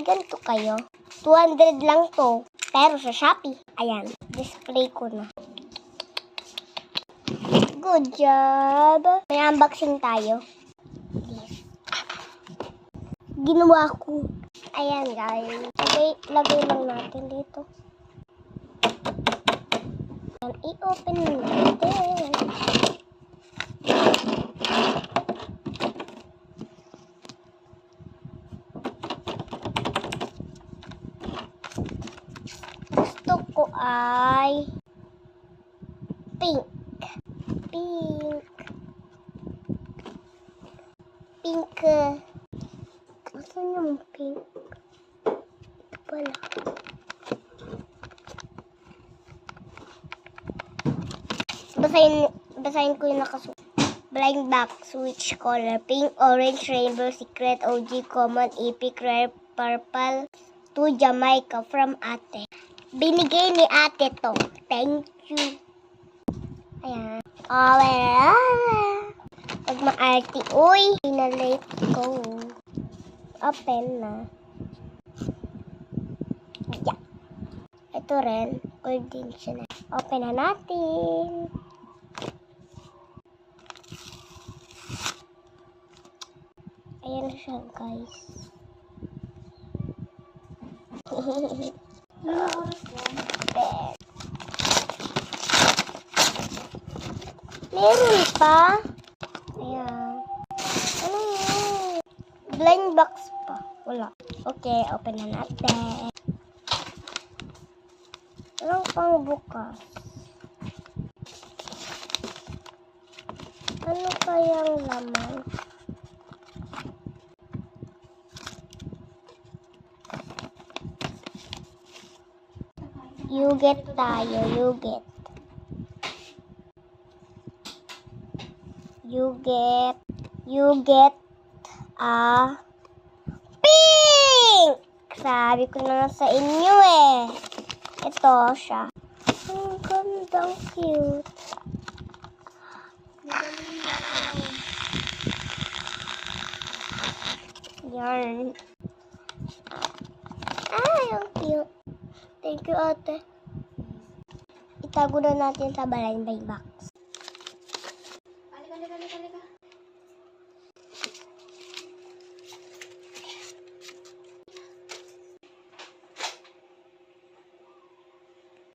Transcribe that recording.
may ganito kayo. 200 lang to. Pero sa Shopee, ayan, display ko na. Good job! May unboxing tayo. Yes. Ginawa ko. Ayan guys. Lagay lang natin dito. Ayan, i-open natin. Gusto ko ay pink. Pink. Asan yung pink? Ito pala. Basahin ko yung nakasulat. Blind box, switch color, pink, orange, rainbow, secret, OG, common, epic, rare, purple, to Jamaica from ate. Binigay ni ate to. Thank you. Ayan. Oh, well. Pag maarte, uy, pinalate ko. Open na. Yeah. Ito rin, gold din siya na. Open na natin. Ayan siya, guys. Meron pa. Ayan. Ano yun? Blind box pa. Wala. Okay, open na natin. Walang pang bukas. Ano kayang laman? Yuget tayo, yuget. You get a pink! Sabi ko na sa inyo eh. Ito siya. Ang gandang cute. Yarn. Ay, ang cute. Thank you, ate. Itago na natin sa blind box.